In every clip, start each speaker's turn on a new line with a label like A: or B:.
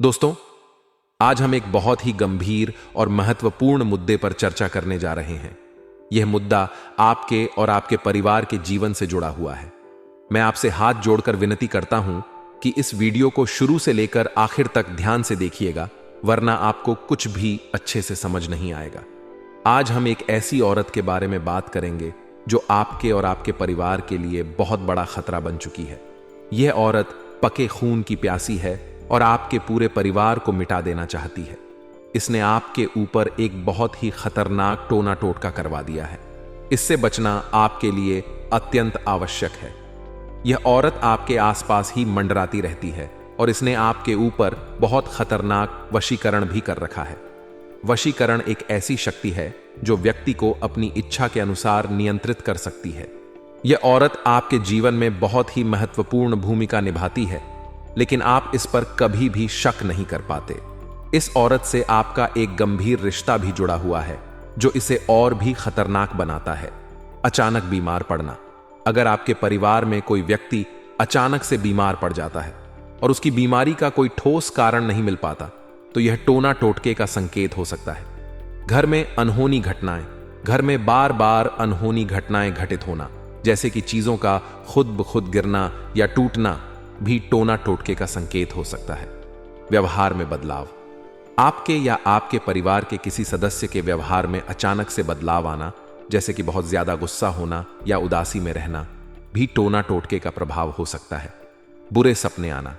A: दोस्तों, आज हम एक बहुत ही गंभीर और महत्वपूर्ण मुद्दे पर चर्चा करने जा रहे हैं। यह मुद्दा आपके और आपके परिवार के जीवन से जुड़ा हुआ है। मैं आपसे हाथ जोड़कर विनती करता हूं कि इस वीडियो को शुरू से लेकर आखिर तक ध्यान से देखिएगा, वरना आपको कुछ भी अच्छे से समझ नहीं आएगा। आज हम एक ऐसी औरत के बारे में बात करेंगे जो आपके और आपके परिवार के लिए बहुत बड़ा खतरा बन चुकी है। यह औरत पके खून की प्यासी है और आपके पूरे परिवार को मिटा देना चाहती है। इसने आपके ऊपर एक बहुत ही खतरनाक टोना टोटका करवा दिया है। इससे बचना आपके लिए अत्यंत आवश्यक है। यह औरत आपके आसपास ही मंडराती रहती है और इसने आपके ऊपर बहुत खतरनाक वशीकरण भी कर रखा है। वशीकरण एक ऐसी शक्ति है जो व्यक्ति को अपनी इच्छा के अनुसार नियंत्रित कर सकती है। यह औरत आपके जीवन में बहुत ही महत्वपूर्ण भूमिका निभाती है, लेकिन आप इस पर कभी भी शक नहीं कर पाते। इस औरत से आपका एक गंभीर रिश्ता भी जुड़ा हुआ है जो इसे और भी खतरनाक बनाता है। अचानक बीमार पड़ना। अगर आपके परिवार में कोई व्यक्ति अचानक से बीमार पड़ जाता है और उसकी बीमारी का कोई ठोस कारण नहीं मिल पाता, तो यह टोना टोटके का संकेत हो सकता है। घर में अनहोनी घटनाएं। घर में बार बार अनहोनी घटनाएं घटित होना, जैसे कि चीजों का खुद ब खुद गिरना या टूटना, भी टोना टोटके का संकेत हो सकता है। व्यवहार में बदलाव। आपके या आपके परिवार के किसी सदस्य के व्यवहार में अचानक से बदलाव आना, जैसे कि बहुत ज्यादा गुस्सा होना या उदासी में रहना, भी टोना टोटके का प्रभाव हो सकता है। बुरे सपने आना।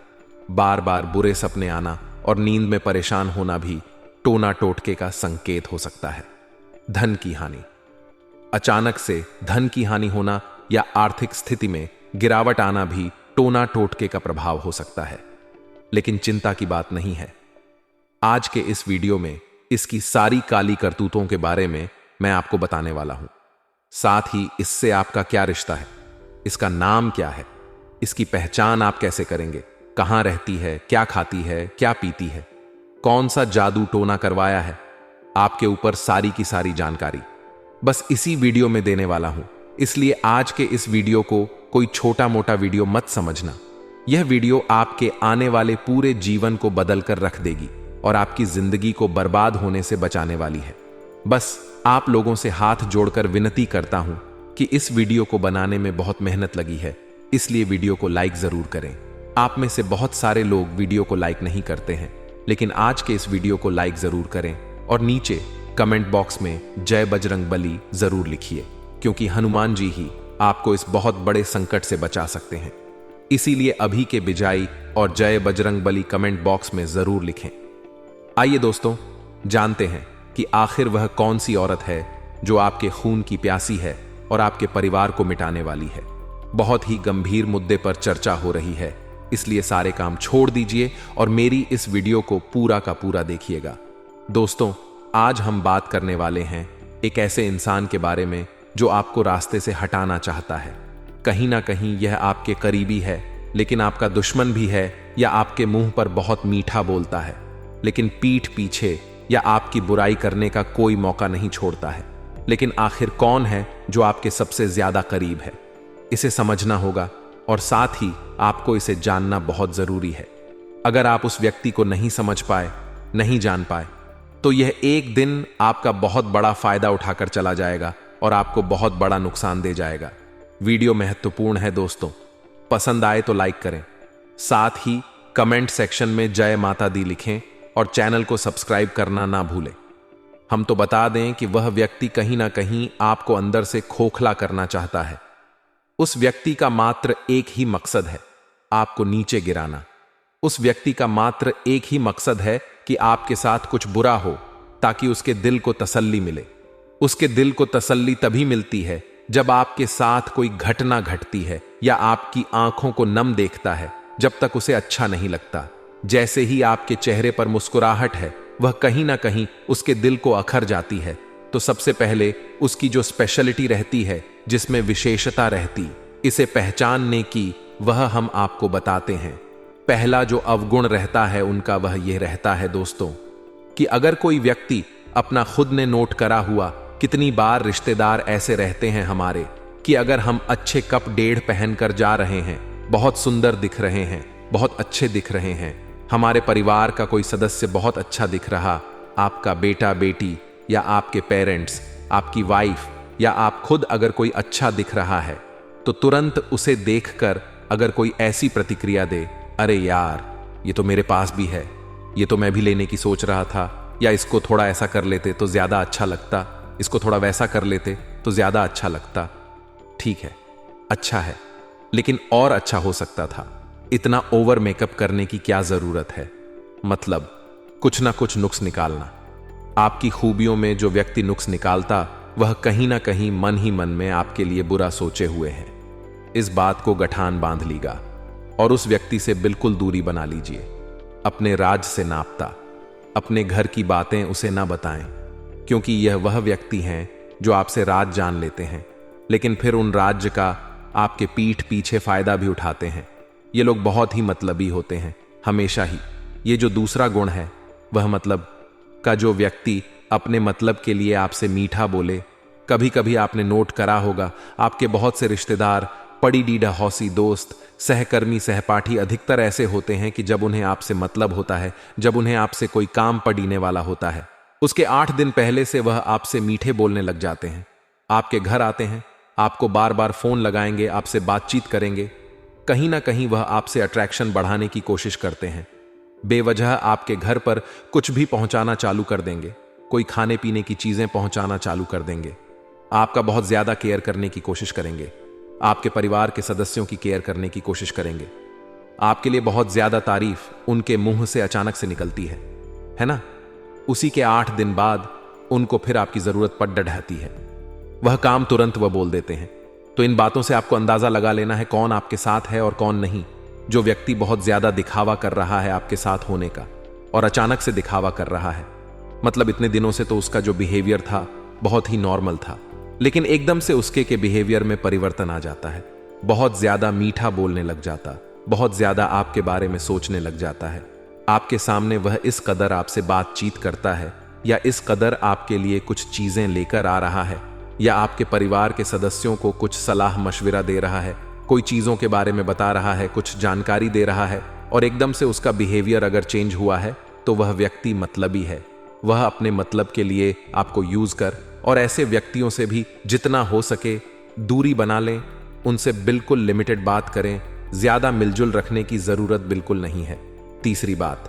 A: बार बार बुरे सपने आना और नींद में परेशान होना भी टोना टोटके का संकेत हो सकता है। धन की हानि। अचानक से धन की हानि होना या आर्थिक स्थिति में गिरावट आना भी टोना टोटके का प्रभाव हो सकता है। लेकिन चिंता की बात नहीं है। आज के इस वीडियो में इसकी सारी काली करतूतों के बारे में मैं आपको बताने वाला हूं। साथ ही इससे आपका क्या रिश्ता है, इसका नाम क्या है, इसकी पहचान आप कैसे करेंगे, कहां रहती है, क्या खाती है, क्या पीती है, कौन सा जादू टोना करवाया है, आपके ऊपर सारी की सारी जानकारी बस इसी वीडियो में देने वाला हूं। इसलिए आज के इस वीडियो को कोई छोटा मोटा वीडियो मत समझना। यह वीडियो आपके आने वाले पूरे जीवन को बदल कर रख देगी और आपकी जिंदगी को बर्बाद होने से बचाने वाली है। बस आप लोगों से हाथ जोड़कर विनती करता हूं कि इस वीडियो को बनाने में बहुत मेहनत लगी है, इसलिए वीडियो को लाइक जरूर करें। आप में से बहुत सारे लोग वीडियो को लाइक नहीं करते हैं, लेकिन आज के इस वीडियो को लाइक जरूर करें और नीचे कमेंट बॉक्स में जय बजरंग बली जरूर लिखिए, क्योंकि हनुमान जी ही आपको इस बहुत बड़े संकट से बचा सकते हैं। इसीलिए अभी के बिजाई और जय बजरंग बली कमेंट बॉक्स में जरूर लिखें। आइए दोस्तों, जानते हैं कि आखिर वह कौन सी औरत है जो आपके खून की प्यासी है और आपके परिवार को मिटाने वाली है। बहुत ही गंभीर मुद्दे पर चर्चा हो रही है, इसलिए सारे काम छोड़ दीजिए और मेरी इस वीडियो को पूरा का पूरा देखिएगा। दोस्तों, आज हम बात करने वाले हैं एक ऐसे इंसान के बारे में जो आपको रास्ते से हटाना चाहता है। कहीं ना कहीं यह आपके करीबी है, लेकिन आपका दुश्मन भी है, या आपके मुंह पर बहुत मीठा बोलता है, लेकिन पीठ पीछे या आपकी बुराई करने का कोई मौका नहीं छोड़ता है। लेकिन आखिर कौन है जो आपके सबसे ज्यादा करीब है, इसे समझना होगा और साथ ही आपको इसे जानना बहुत जरूरी है। अगर आप उस व्यक्ति को नहीं समझ पाए, नहीं जान पाए, तो यह एक दिन आपका बहुत बड़ा फायदा उठाकर चला जाएगा और आपको बहुत बड़ा नुकसान दे जाएगा। वीडियो महत्वपूर्ण है दोस्तों, पसंद आए तो लाइक करें, साथ ही कमेंट सेक्शन में जय माता दी लिखें और चैनल को सब्सक्राइब करना ना भूलें। हम तो बता दें कि वह व्यक्ति कहीं ना कहीं आपको अंदर से खोखला करना चाहता है। उस व्यक्ति का मात्र एक ही मकसद है, आपको नीचे गिराना। उस व्यक्ति का मात्र एक ही मकसद है कि आपके साथ कुछ बुरा हो ताकि उसके दिल को तसल्ली मिले। उसके दिल को तसल्ली तभी मिलती है जब आपके साथ कोई घटना घटती है या आपकी आंखों को नम देखता है, जब तक उसे अच्छा नहीं लगता। जैसे ही आपके चेहरे पर मुस्कुराहट है, वह कहीं ना कहीं उसके दिल को अखर जाती है। तो सबसे पहले उसकी जो स्पेशलिटी रहती है, जिसमें विशेषता रहती, इसे पहचानने की वह हम आपको बताते हैं। पहला जो अवगुण रहता है उनका, वह यह रहता है दोस्तों कि अगर कोई व्यक्ति अपना खुद ने नोट करा हुआ, कितनी बार रिश्तेदार ऐसे रहते हैं हमारे कि अगर हम अच्छे कप डेढ़ पहनकर जा रहे हैं, बहुत सुंदर दिख रहे हैं, बहुत अच्छे दिख रहे हैं, हमारे परिवार का कोई सदस्य बहुत अच्छा दिख रहा, आपका बेटा बेटी या आपके पेरेंट्स, आपकी वाइफ या आप खुद अगर कोई अच्छा दिख रहा है, तो तुरंत उसे देखकर अगर कोई ऐसी प्रतिक्रिया दे, अरे यार ये तो मेरे पास भी है, ये तो मैं भी लेने की सोच रहा था, या इसको थोड़ा ऐसा कर लेते तो ज्यादा अच्छा लगता, इसको थोड़ा वैसा कर लेते तो ज्यादा अच्छा लगता। ठीक है, अच्छा है, लेकिन और अच्छा हो सकता था। इतना ओवर मेकअप करने की क्या जरूरत है? मतलब कुछ ना कुछ नुक्स निकालना। आपकी खूबियों में जो व्यक्ति नुक्स निकालता, वह कहीं ना कहीं मन ही मन में आपके लिए बुरा सोचे हुए है। इस बात को गठान बांध लीगा और उस व्यक्ति से बिल्कुल दूरी बना लीजिए। अपने राज से नापता, अपने घर की बातें उसे ना बताएं, क्योंकि यह वह व्यक्ति हैं जो आपसे राज जान लेते हैं, लेकिन फिर उन राज्य का आपके पीठ पीछे फायदा भी उठाते हैं। ये लोग बहुत ही मतलबी होते हैं, हमेशा ही। ये जो दूसरा गुण है, वह मतलब का जो व्यक्ति अपने मतलब के लिए आपसे मीठा बोले। कभी कभी आपने नोट करा होगा, आपके बहुत से रिश्तेदार, पड़ी डीडा हौसी दोस्त, सहकर्मी, सहपाठी अधिकतर ऐसे होते हैं कि जब उन्हें आपसे मतलब होता है, जब उन्हें आपसे कोई काम पड़ीने वाला होता है, उसके 8 दिन पहले से वह आपसे मीठे बोलने लग जाते हैं। आपके घर आते हैं, आपको बार बार फोन लगाएंगे, आपसे बातचीत करेंगे। कहीं ना कहीं वह आपसे अट्रैक्शन बढ़ाने की कोशिश करते हैं। बेवजह आपके घर पर कुछ भी पहुंचाना चालू कर देंगे, कोई खाने पीने की चीजें पहुंचाना चालू कर देंगे। आपका बहुत ज्यादा केयर करने की कोशिश करेंगे, आपके परिवार के सदस्यों की केयर करने की कोशिश करेंगे। आपके लिए बहुत ज्यादा तारीफ उनके मुंह से अचानक से निकलती है ना? उसी के 8 दिन बाद उनको फिर आपकी जरूरत पड़ डढ़ती है, वह काम तुरंत वह बोल देते हैं। तो इन बातों से आपको अंदाजा लगा लेना है कौन आपके साथ है और कौन नहीं। जो व्यक्ति बहुत ज्यादा दिखावा कर रहा है आपके साथ होने का, और अचानक से दिखावा कर रहा है, मतलब इतने दिनों से तो उसका जो बिहेवियर था बहुत ही नॉर्मल था, लेकिन एकदम से उसके के बिहेवियर में परिवर्तन आ जाता है। बहुत ज्यादा मीठा बोलने लग जाता, बहुत ज्यादा आपके बारे में सोचने लग जाता है। आपके सामने वह इस कदर आपसे बातचीत करता है, या इस कदर आपके लिए कुछ चीजें लेकर आ रहा है, या आपके परिवार के सदस्यों को कुछ सलाह मशविरा दे रहा है, कोई चीजों के बारे में बता रहा है, कुछ जानकारी दे रहा है, और एकदम से उसका बिहेवियर अगर चेंज हुआ है, तो वह व्यक्ति मतलबी है। वह अपने मतलब के लिए आपको यूज कर, और ऐसे व्यक्तियों से भी जितना हो सके दूरी बना लें। उनसे बिल्कुल लिमिटेड बात करें, ज्यादा मिलजुल रखने की जरूरत बिल्कुल नहीं है। तीसरी बात,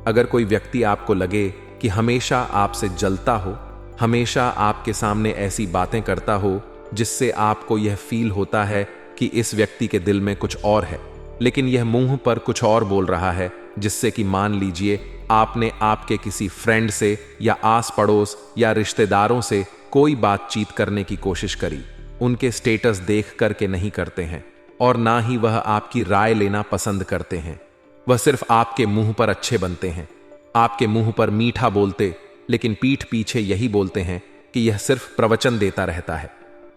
A: अगर कोई व्यक्ति आपको लगे कि हमेशा आपसे जलता हो, हमेशा आपके सामने ऐसी बातें करता हो जिससे आपको यह फील होता है कि इस व्यक्ति के दिल में कुछ और है, लेकिन यह मुंह पर कुछ और बोल रहा है, जिससे कि मान लीजिए आपने आपके किसी फ्रेंड से या आस पड़ोस या रिश्तेदारों से कोई बातचीत करने की कोशिश करी, उनके स्टेटस देख करके नहीं करते हैं, और ना ही वह आपकी राय लेना पसंद करते हैं। वह सिर्फ आपके मुंह पर अच्छे बनते हैं, आपके मुंह पर मीठा बोलते, लेकिन पीठ पीछे यही बोलते हैं कि यह सिर्फ प्रवचन देता रहता है।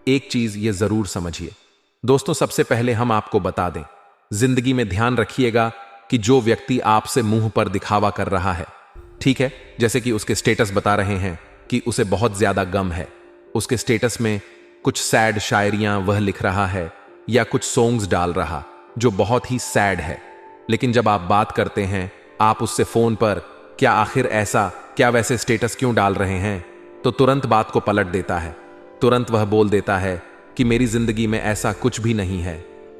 A: एक चीज ये जरूर समझिए दोस्तों, सबसे पहले हम आपको बता दें, जिंदगी में ध्यान रखिएगा कि जो व्यक्ति आपसे मुंह पर दिखावा कर रहा है, ठीक है, जैसे कि उसके स्टेटस बता रहे हैं कि उसे बहुत ज्यादा गम है, उसके स्टेटस में कुछ सैड शायरियां वह लिख रहा है, या कुछ सॉन्ग्स डाल रहा जो बहुत ही सैड है, लेकिन जब आप बात करते हैं, आप उससे फोन पर क्या आखिर ऐसा, क्या वैसे स्टेटस क्यों डाल रहे हैं, तो तुरंत बात को पलट देता है। तुरंत वह बोल देता है कि मेरी जिंदगी में ऐसा कुछ भी नहीं है,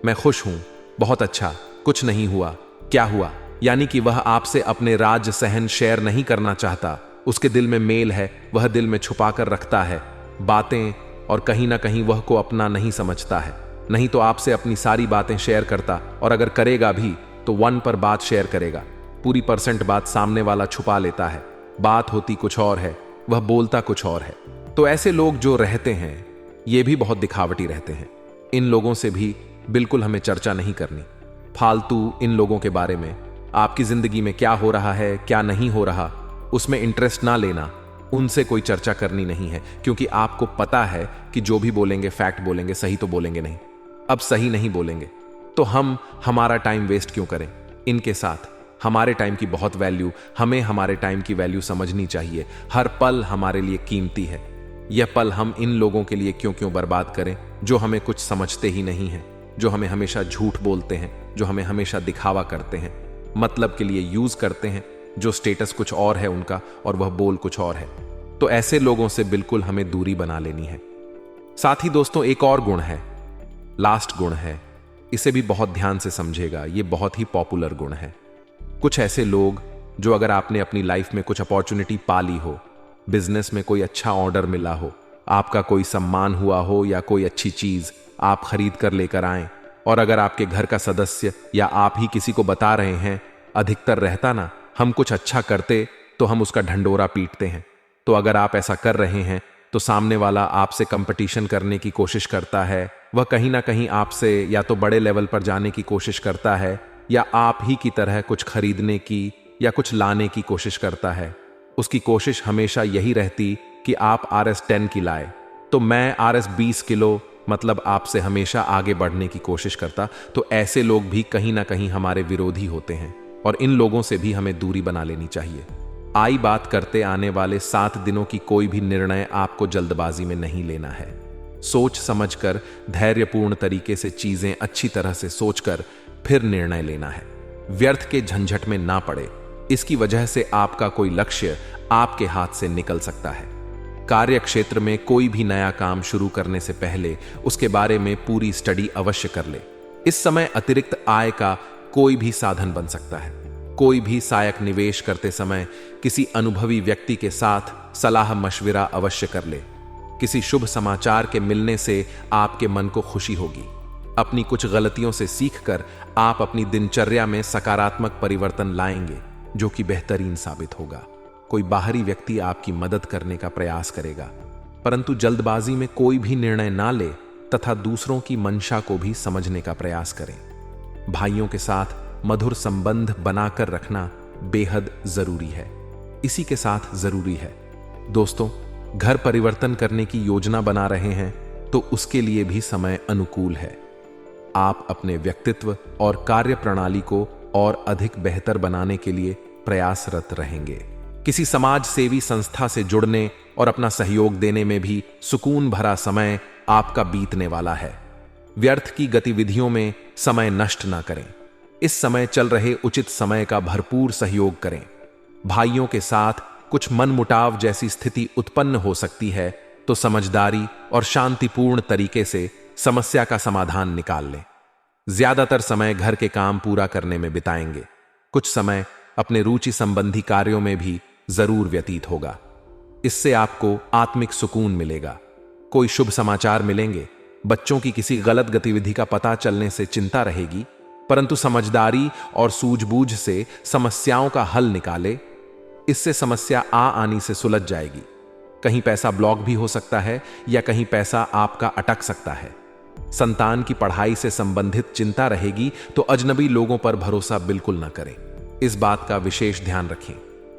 A: मैं खुश हूं, बहुत अच्छा, कुछ नहीं हुआ, क्या हुआ? यानी कि वह आपसे अपने राज सहन शेयर नहीं करना चाहता, उसके दिल में मेल है, वह दिल में छुपा कर रखता है बातें, और कहीं ना कहीं वह को अपना नहीं समझता है। नहीं तो आपसे अपनी सारी बातें शेयर करता, और अगर करेगा भी तो 1 पर बात शेयर करेगा, पूरी % बात सामने वाला छुपा लेता है। बात होती कुछ और है, वह बोलता कुछ और है। तो ऐसे लोग जो रहते हैं, ये भी बहुत दिखावटी रहते हैं। इन लोगों से भी बिल्कुल हमें चर्चा नहीं करनी। फालतू इन लोगों के बारे में, आपकी जिंदगी में क्या हो रहा है, क्या नहीं हो रहा, उसमें इंटरेस्ट ना लेना, उनसे कोई चर्चा करनी नहीं है, क्योंकि आपको पता है कि जो भी बोलेंगे फैक्ट बोलेंगे, सही तो बोलेंगे नहीं। अब सही नहीं बोलेंगे तो हम हमारा टाइम वेस्ट क्यों करें इनके साथ? हमारे टाइम की बहुत वैल्यू, हमें हमारे टाइम की वैल्यू समझनी चाहिए। हर पल हमारे लिए कीमती है। यह पल हम इन लोगों के लिए क्यों क्यों बर्बाद करें जो हमें कुछ समझते ही नहीं हैं, जो हमें हमेशा झूठ बोलते हैं, जो हमें हमेशा दिखावा करते हैं। मतलब के लिए यूज करते हैं, जो स्टेटस कुछ और है उनका और वह बोल कुछ और है। तो ऐसे लोगों से बिल्कुल हमें दूरी बना लेनी है। साथ ही दोस्तों एक और गुण है, लास्ट गुण है, इसे भी बहुत ध्यान से समझेगा, ये बहुत ही पॉपुलर गुण है। कुछ ऐसे लोग जो अगर आपने अपनी लाइफ में कुछ अपॉर्चुनिटी पाली हो, बिजनेस में कोई अच्छा ऑर्डर मिला हो, आपका कोई सम्मान हुआ हो या कोई अच्छी चीज आप खरीद कर लेकर आए, और अगर आपके घर का सदस्य या आप ही किसी को बता रहे हैं, अधिकतर रहता ना, हम कुछ अच्छा करते तो हम उसका ढंडोरा पीटते हैं। तो अगर आप ऐसा कर रहे हैं तो सामने वाला आपसे कंपटीशन करने की कोशिश करता है, वह कहीं ना कहीं आपसे या तो बड़े लेवल पर जाने की कोशिश करता है या आप ही की तरह कुछ खरीदने की या कुछ लाने की कोशिश करता है। उसकी कोशिश हमेशा यही रहती कि आप RS10 की लाए तो मैं RS20 किलो, मतलब आपसे हमेशा आगे बढ़ने की कोशिश करता। तो ऐसे लोग भी कहीं ना कहीं हमारे विरोधी होते हैं और इन लोगों से भी हमें दूरी बना लेनी चाहिए। आई बात करते आने वाले 7 दिनों की कोई भी निर्णय आपको जल्दबाजी में नहीं लेना है। सोच समझकर धैर्यपूर्ण तरीके से चीजें अच्छी तरह से सोचकर फिर निर्णय लेना है। व्यर्थ के झंझट में ना पड़े, इसकी वजह से आपका कोई लक्ष्य आपके हाथ से निकल सकता है। कार्य क्षेत्र में कोई भी नया काम शुरू करने से पहले उसके बारे में पूरी स्टडी अवश्य कर ले। इस समय अतिरिक्त आय का कोई भी साधन बन सकता है। कोई भी सहायक निवेश करते समय किसी अनुभवी व्यक्ति के साथ सलाह मशविरा अवश्य कर ले। किसी शुभ समाचार के मिलने से आपके मन को खुशी होगी। अपनी कुछ गलतियों से सीखकर आप अपनी दिनचर्या में सकारात्मक परिवर्तन लाएंगे, जो कि बेहतरीन साबित होगा। कोई बाहरी व्यक्ति आपकी मदद करने का प्रयास करेगा, परंतु जल्दबाजी में कोई भी निर्णय ना ले तथा दूसरों की मंशा को भी समझने का प्रयास करें। भाइयों के साथ मधुर संबंध बनाकर रखना बेहद जरूरी है। इसी के साथ जरूरी है दोस्तों, घर परिवर्तन करने की योजना बना रहे हैं तो उसके लिए भी समय अनुकूल है। आप अपने व्यक्तित्व और कार्य प्रणाली को और अधिक बेहतर बनाने के लिए प्रयासरत रहेंगे। किसी समाज सेवी संस्था से जुड़ने और अपना सहयोग देने में भी सुकून भरा समय आपका बीतने वाला है। व्यर्थ की गतिविधियों में समय नष्ट ना करें। इस समय चल रहे उचित समय का भरपूर सहयोग करें। भाइयों के साथ कुछ मनमुटाव जैसी स्थिति उत्पन्न हो सकती है, तो समझदारी और शांतिपूर्ण तरीके से समस्या का समाधान निकाल लें। ज्यादातर समय घर के काम पूरा करने में बिताएंगे। कुछ समय अपने रुचि संबंधी कार्यों में भी जरूर व्यतीत होगा। इससे आपको आत्मिक सुकून मिलेगा। कोई शुभ समाचार मिलेंगे। बच्चों की किसी गलत गतिविधि का पता चलने से चिंता रहेगी, परंतु समझदारी और सूझबूझ से समस्याओं का हल निकाले। इससे समस्या आनी से सुलझ जाएगी। कहीं पैसा ब्लॉक भी हो सकता है या कहीं पैसा आपका अटक सकता है। संतान की पढ़ाई से संबंधित चिंता रहेगी, तो अजनबी लोगों पर भरोसा बिल्कुल ना करें। इस बात का विशेष ध्यान रखें।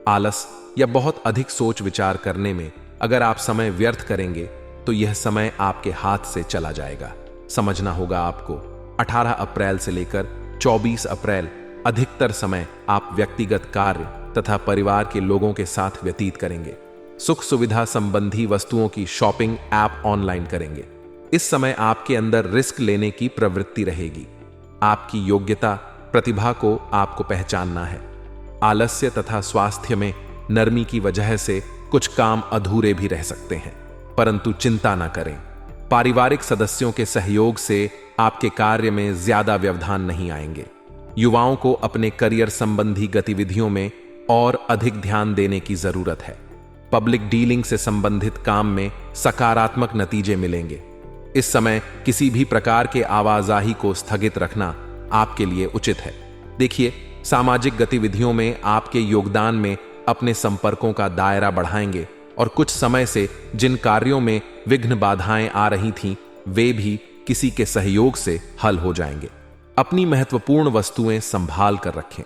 A: आलस या बहुत अधिक सोच विचार करने में अगर आप समय व्यर्थ करेंगे तो यह समय आपके हाथ से चला जाएगा। समझना होगा आपको, 18 अप्रैल से लेकर 24 अप्रैल अधिकतर समय आप व्यक्तिगत कार्य तथा परिवार के लोगों के साथ व्यतीत करेंगे। सुख सुविधा संबंधी वस्तुओं की शॉपिंग ऐप ऑनलाइन करेंगे। इस समय आपके अंदर रिस्क लेने की प्रवृत्ति रहेगी। आपकी योग्यता प्रतिभा को आपको पहचानना है। आलस्य तथा स्वास्थ्य में नरमी की वजह से कुछ काम अधूरे भी रह सकते हैं, परंतु चिंता ना करें। पारिवारिक सदस्यों के सहयोग से आपके कार्य में ज्यादा व्यवधान नहीं आएंगे। युवाओं को अपने करियर संबंधी गतिविधियों में और अधिक ध्यान देने की जरूरत है। पब्लिक डीलिंग से संबंधित काम में सकारात्मक नतीजे मिलेंगे। इस समय किसी भी प्रकार के आवाजाही को स्थगित रखना आपके लिए उचित है। देखिए, सामाजिक गतिविधियों में आपके योगदान में अपने संपर्कों का दायरा बढ़ाएंगे और कुछ समय से जिन कार्यों में विघ्न बाधाएं आ रही थीं, वे भी किसी के सहयोग से हल हो जाएंगे। अपनी महत्वपूर्ण वस्तुएं संभाल कर रखें,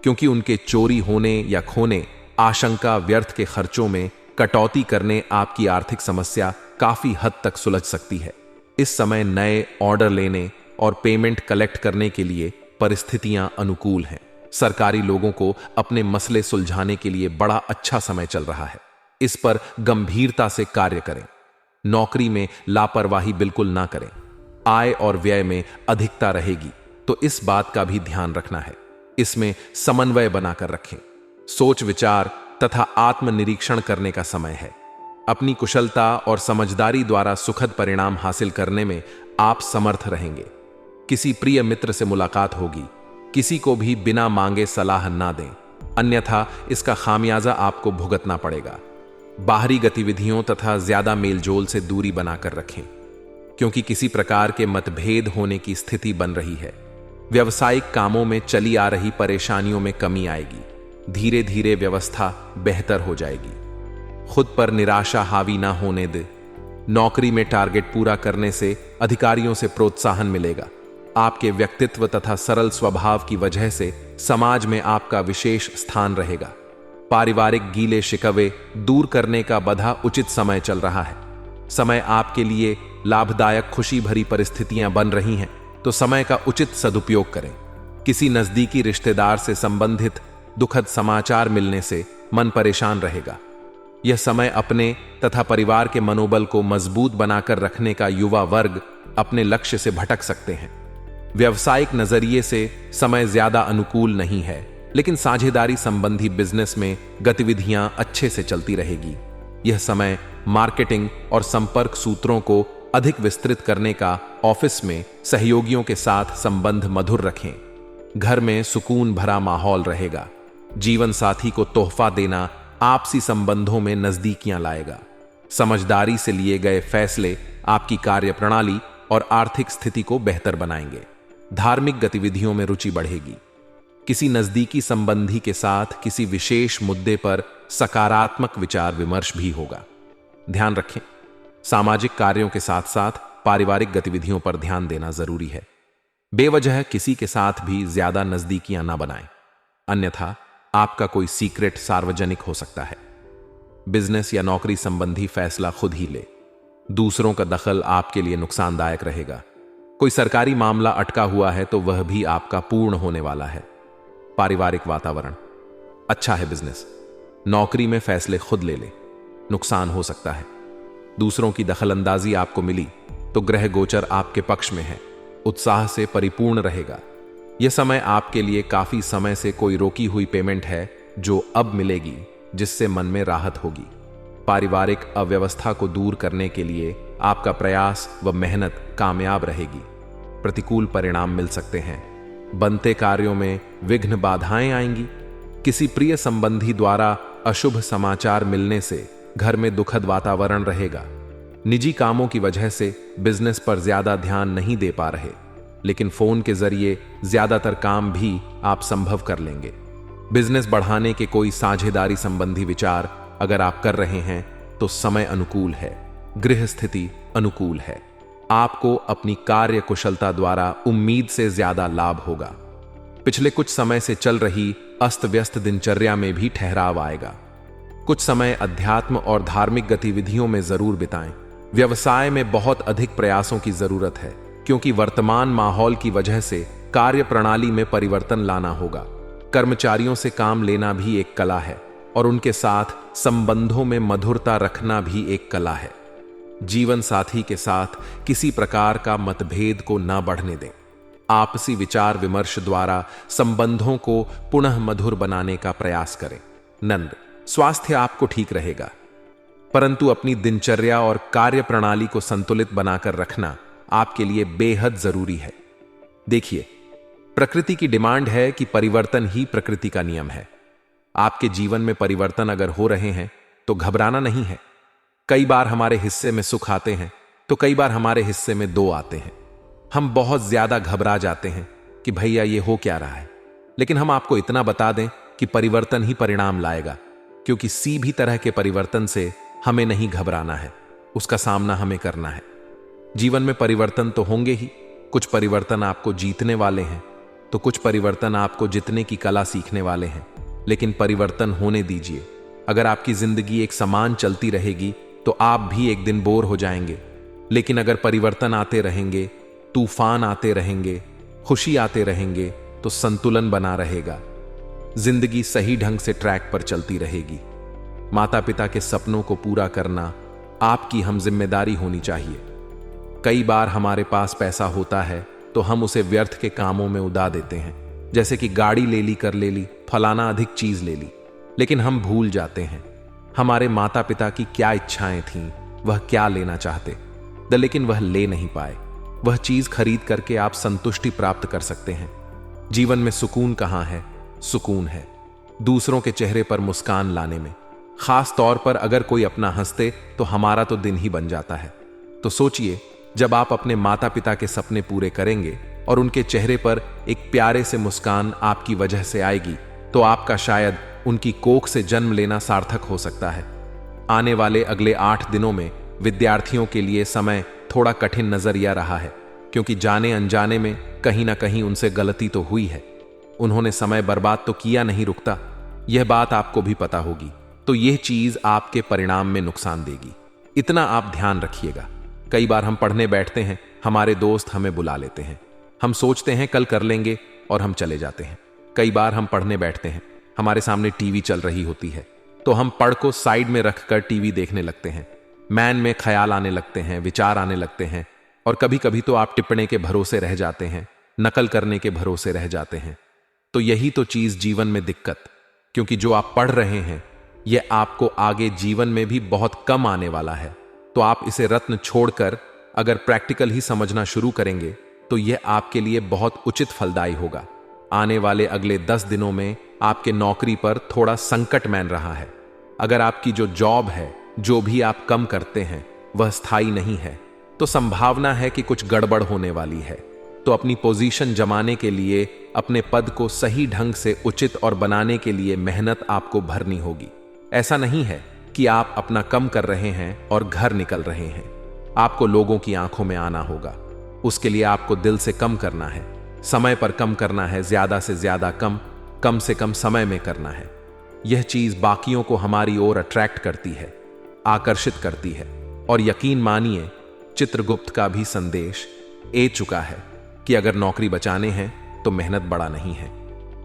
A: क्योंकि उनके चोरी होने या खोने आशंका व्यर्थ के खर्चों में कटौती करने आपकी आर्थिक समस्या काफी हद तक सुलझ सकती है। इस समय नए ऑर्डर लेने और पेमेंट कलेक्ट करने के लिए परिस्थितियां अनुकूल हैं। सरकारी लोगों को अपने मसले सुलझाने के लिए बड़ा अच्छा समय चल रहा है। इस पर गंभीरता से कार्य करें। नौकरी में लापरवाही बिल्कुल ना करें। आय और व्यय में अधिकता रहेगी, तो इस बात का भी ध्यान रखना है। इसमें समन्वय बनाकर रखें। सोच विचार तथा आत्मनिरीक्षण करने का समय है। अपनी कुशलता और समझदारी द्वारा सुखद परिणाम हासिल करने में आप समर्थ रहेंगे। किसी प्रिय मित्र से मुलाकात होगी। किसी को भी बिना मांगे सलाह ना दें, अन्यथा इसका खामियाजा आपको भुगतना पड़ेगा। बाहरी गतिविधियों तथा ज्यादा मेलजोल से दूरी बनाकर रखें, क्योंकि किसी प्रकार के मतभेद होने की स्थिति बन रही है। व्यावसायिक कामों में चली आ रही परेशानियों में कमी आएगी। धीरे धीरे व्यवस्था बेहतर हो जाएगी। खुद पर निराशा हावी ना होने दे। नौकरी में टारगेट पूरा करने से अधिकारियों से प्रोत्साहन मिलेगा। आपके व्यक्तित्व तथा सरल स्वभाव की वजह से समाज में आपका विशेष स्थान रहेगा। पारिवारिक गीले शिकवे दूर करने का बधा उचित समय चल रहा है। समय आपके लिए लाभदायक खुशी भरी परिस्थितियां बन रही हैं, तो समय का उचित सदुपयोग करें। किसी नजदीकी रिश्तेदार से संबंधित दुखद समाचार मिलने से मन परेशान रहेगा। यह समय अपने तथा परिवार के मनोबल को मजबूत बनाकर रखने का युवा वर्ग अपने लक्ष्य से भटक सकते हैं। व्यवसायिक नजरिए से समय ज्यादा अनुकूल नहीं है, लेकिन साझेदारी संबंधी बिजनेस में गतिविधियां अच्छे से चलती रहेगी। यह समय मार्केटिंग और संपर्क सूत्रों को अधिक विस्तृत करने का, ऑफिस में सहयोगियों के साथ संबंध मधुर रखें। घर में सुकून भरा माहौल रहेगा। जीवन साथी को तोहफा देना आपसी संबंधों में नजदीकियां लाएगा। समझदारी से लिए गए फैसले आपकी कार्यप्रणाली और आर्थिक स्थिति को बेहतर बनाएंगे। धार्मिक गतिविधियों में रुचि बढ़ेगी। किसी नजदीकी संबंधी के साथ किसी विशेष मुद्दे पर सकारात्मक विचार विमर्श भी होगा। ध्यान रखें, सामाजिक कार्यों के साथ साथ पारिवारिक गतिविधियों पर ध्यान देना जरूरी है। बेवजह किसी के साथ भी ज्यादा नजदीकियां ना बनाएं, अन्यथा आपका कोई सीक्रेट सार्वजनिक हो सकता है। बिजनेस या नौकरी संबंधी फैसला खुद ही ले। दूसरों का दखल आपके लिए नुकसानदायक रहेगा। कोई सरकारी मामला अटका हुआ है तो वह भी आपका पूर्ण होने वाला है। पारिवारिक वातावरण अच्छा है। बिजनेस नौकरी में फैसले खुद ले नुकसान हो सकता है। दूसरों की दखलंदाजी आपको मिली तो ग्रह गोचर आपके पक्ष में है। उत्साह से परिपूर्ण रहेगा। यह समय आपके लिए काफी समय से कोई रोकी हुई पेमेंट है जो अब मिलेगी, जिससे मन में राहत होगी। पारिवारिक अव्यवस्था को दूर करने के लिए आपका प्रयास व मेहनत कामयाब रहेगी। प्रतिकूल परिणाम मिल सकते हैं। बनते कार्यों में विघ्न बाधाएं आएंगी। किसी प्रिय संबंधी द्वारा अशुभ समाचार मिलने से घर में दुखद वातावरण रहेगा। निजी कामों की वजह से बिजनेस पर ज्यादा ध्यान नहीं दे पा रहे, लेकिन फोन के जरिए ज्यादातर काम भी आप संभव कर लेंगे। बिजनेस बढ़ाने के कोई साझेदारी संबंधी विचार अगर आप कर रहे हैं तो समय अनुकूल है। गृह स्थिति अनुकूल है। आपको अपनी कार्य कुशलता द्वारा उम्मीद से ज्यादा लाभ होगा। पिछले कुछ समय से चल रही अस्त व्यस्त दिनचर्या में भी ठहराव आएगा। कुछ समय अध्यात्म और धार्मिक गतिविधियों में जरूर बिताएं। व्यवसाय में बहुत अधिक प्रयासों की जरूरत है, क्योंकि वर्तमान माहौल की वजह से कार्य प्रणाली में परिवर्तन लाना होगा। कर्मचारियों से काम लेना भी एक कला है और उनके साथ संबंधों में मधुरता रखना भी एक कला है। जीवन साथी के साथ किसी प्रकार का मतभेद को न बढ़ने दें। आपसी विचार विमर्श द्वारा संबंधों को पुनः मधुर बनाने का प्रयास करें। नंद, स्वास्थ्य आपको ठीक रहेगा, परंतु अपनी दिनचर्या और कार्य प्रणाली को संतुलित बनाकर रखना आपके लिए बेहद जरूरी है। देखिए, प्रकृति की डिमांड है कि परिवर्तन ही प्रकृति का नियम है। आपके जीवन में परिवर्तन अगर हो रहे हैं तो घबराना नहीं है। कई बार हमारे हिस्से में सुख आते हैं तो कई बार हमारे हिस्से में दो आते हैं। हम बहुत ज्यादा घबरा जाते हैं कि भैया ये हो क्या रहा है, लेकिन हम आपको इतना बता दें कि परिवर्तन ही परिणाम लाएगा, क्योंकि किसी भी तरह के परिवर्तन से हमें नहीं घबराना है, उसका सामना हमें करना है। जीवन में परिवर्तन तो होंगे ही। कुछ परिवर्तन आपको जीतने वाले हैं तो कुछ परिवर्तन आपको जितने की कला सीखने वाले हैं, लेकिन परिवर्तन होने दीजिए। अगर आपकी जिंदगी एक समान चलती रहेगी तो आप भी एक दिन बोर हो जाएंगे, लेकिन अगर परिवर्तन आते रहेंगे, तूफान आते रहेंगे, खुशी आते रहेंगे, तो संतुलन बना रहेगा। जिंदगी सही ढंग से ट्रैक पर चलती रहेगी। माता पिता के सपनों को पूरा करना आपकी हम जिम्मेदारी होनी चाहिए। कई बार हमारे पास पैसा होता है तो हम उसे व्यर्थ के कामों में उड़ा देते हैं, जैसे कि गाड़ी ले ली, फलाना अधिक चीज ले ली। लेकिन हम भूल जाते हैं हमारे माता पिता की क्या इच्छाएं थीं, वह क्या लेना चाहते, लेकिन वह ले नहीं पाए। वह चीज खरीद करके आप संतुष्टि प्राप्त कर सकते हैं। जीवन में सुकून कहां है? सुकून है दूसरों के चेहरे पर मुस्कान लाने में। खास तौर पर अगर कोई अपना हंसते तो हमारा तो दिन ही बन जाता है। तो सोचिए, जब आप अपने माता पिता के सपने पूरे करेंगे और उनके चेहरे पर एक प्यारे से मुस्कान आपकी वजह से आएगी, तो आपका शायद उनकी कोख से जन्म लेना सार्थक हो सकता है। आने वाले अगले 8 दिनों में विद्यार्थियों के लिए समय थोड़ा कठिन नजरिया रहा है, क्योंकि जाने अनजाने में कहीं ना कहीं उनसे गलती तो हुई है। उन्होंने समय बर्बाद तो किया नहीं रुकता, यह बात आपको भी पता होगी। तो यह चीज आपके परिणाम में नुकसान देगी, इतना आप ध्यान रखिएगा। कई बार हम पढ़ने बैठते हैं, हमारे दोस्त हमें बुला लेते हैं, हम सोचते हैं कल कर लेंगे और हम चले जाते हैं। कई बार हम पढ़ने बैठते हैं, हमारे सामने टीवी चल रही होती है, तो हम पढ़ को साइड में रखकर टीवी देखने लगते हैं। मैन में ख्याल आने लगते हैं, विचार आने लगते हैं, और कभी कभी तो आप टिप्पणी के भरोसे रह जाते हैं, नकल करने के भरोसे रह जाते हैं। तो यही तो चीज जीवन में दिक्कत, क्योंकि जो आप पढ़ रहे हैं यह आपको आगे जीवन में भी बहुत कम आने वाला है। तो आप इसे रत्न छोड़कर अगर प्रैक्टिकल ही समझना शुरू करेंगे तो यह आपके लिए बहुत उचित फलदायी होगा। आने वाले अगले 10 दिनों में आपके नौकरी पर थोड़ा संकट मैन रहा है। अगर आपकी जो जॉब है, जो भी आप कम करते हैं, वह स्थायी नहीं है, तो संभावना है कि कुछ गड़बड़ होने वाली है। तो अपनी पोजीशन जमाने के लिए, अपने पद को सही ढंग से उचित और बनाने के लिए मेहनत आपको भरनी होगी। ऐसा नहीं है कि आप अपना कम कर रहे हैं और घर निकल रहे हैं। आपको लोगों की आंखों में आना होगा। उसके लिए आपको दिल से कम करना है, समय पर कम करना है, ज्यादा से ज्यादा कम से कम समय में करना है। यह चीज बाकियों को हमारी ओर अट्रैक्ट करती है, आकर्षित करती है। और यकीन मानिए, चित्रगुप्त का भी संदेश ए चुका है कि अगर नौकरी बचाने हैं तो मेहनत बड़ा नहीं है,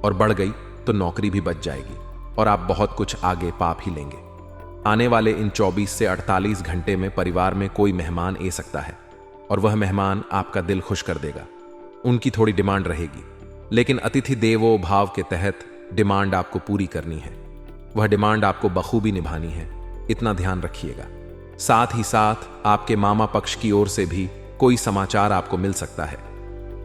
A: और बढ़ गई तो नौकरी भी बच जाएगी और आप बहुत कुछ आगे पाप ही लेंगे। आने वाले इन 24 से 48 घंटे में परिवार में कोई मेहमान आ सकता है, और वह मेहमान आपका दिल खुश कर देगा। उनकी थोड़ी डिमांड रहेगी, लेकिन अतिथि देवो भाव के तहत डिमांड आपको पूरी करनी है। वह डिमांड आपको बखूबी निभानी है, इतना ध्यान रखिएगा। साथ ही साथ आपके मामा पक्ष की ओर से भी कोई समाचार आपको मिल सकता है।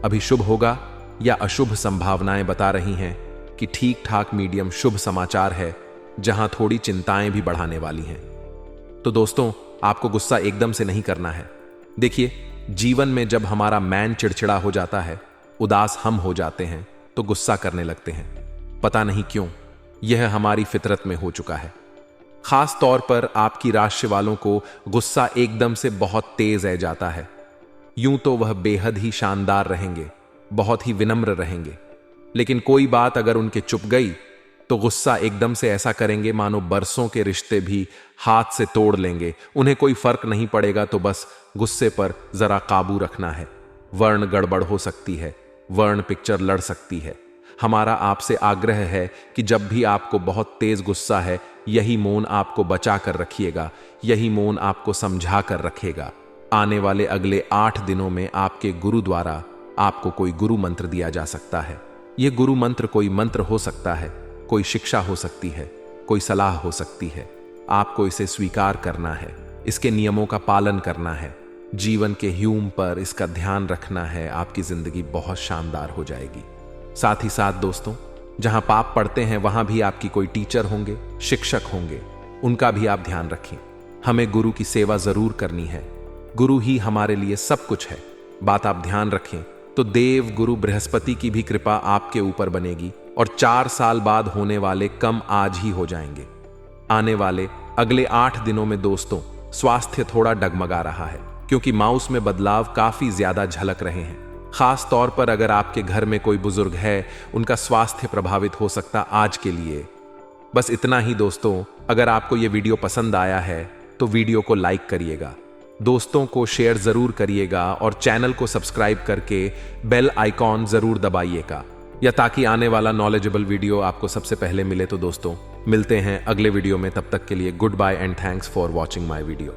A: अभी शुभ होगा या अशुभ संभावनाएं बता रही हैं कि ठीक ठाक मीडियम शुभ समाचार है, जहां थोड़ी चिंताएं भी बढ़ाने वाली हैं। तो दोस्तों, आपको गुस्सा एकदम से नहीं करना है। देखिए, जीवन में जब हमारा मैन चिड़चिड़ा हो जाता है, उदास हम हो जाते हैं, तो गुस्सा करने लगते हैं। पता नहीं क्यों, यह हमारी फितरत में हो चुका है। खास तौर पर आपकी राशि वालों को गुस्सा एकदम से बहुत तेज आ जाता है। यूं तो वह बेहद ही शानदार रहेंगे, बहुत ही विनम्र रहेंगे, लेकिन कोई बात अगर उनके चुप गई तो गुस्सा एकदम से ऐसा करेंगे मानो बरसों के रिश्ते भी हाथ से तोड़ लेंगे। उन्हें कोई फर्क नहीं पड़ेगा, तो बस गुस्से पर जरा काबू रखना है। वर्ण गड़बड़ हो सकती है, वर्ण पिक्चर लड़ सकती है। हमारा आपसे आग्रह है कि जब भी आपको बहुत तेज गुस्सा है, यही मौन आपको बचा कर रखिएगा, यही मौन आपको समझा कर रखेगा। आने वाले अगले 8 दिनों में आपके गुरु द्वारा आपको कोई गुरु मंत्र दिया जा सकता है। यह गुरु मंत्र कोई मंत्र हो सकता है, कोई शिक्षा हो सकती है, कोई सलाह हो सकती है। आपको इसे स्वीकार करना है, इसके नियमों का पालन करना है, जीवन के ह्यूम पर इसका ध्यान रखना है। आपकी जिंदगी बहुत शानदार हो जाएगी। साथ ही साथ दोस्तों, जहां पाप पढ़ते हैं वहां भी आपकी कोई टीचर होंगे, शिक्षक होंगे, उनका भी आप ध्यान रखें। हमें गुरु की सेवा जरूर करनी है, गुरु ही हमारे लिए सब कुछ है। बात आप ध्यान रखें तो देव गुरु बृहस्पति की भी कृपा आपके ऊपर बनेगी, और 4 साल बाद होने वाले कम आज ही हो जाएंगे। आने वाले अगले 8 दिनों में दोस्तों, स्वास्थ्य थोड़ा डगमगा रहा है, क्योंकि माउस में बदलाव काफी ज्यादा झलक रहे हैं। खास तौर पर अगर आपके घर में कोई बुजुर्ग है, उनका स्वास्थ्य प्रभावित हो सकता आज के लिए। बस इतना ही दोस्तों। अगर आपको यह वीडियो पसंद आया है तो वीडियो को लाइक करिएगा, दोस्तों को शेयर जरूर करिएगा, और चैनल को सब्सक्राइब करके बेल आइकॉन जरूर दबाइएगा, या ताकि आने वाला नॉलेजेबल वीडियो आपको सबसे पहले मिले। तो दोस्तों, मिलते हैं अगले वीडियो में। तब तक के लिए goodbye and thanks for watching my video.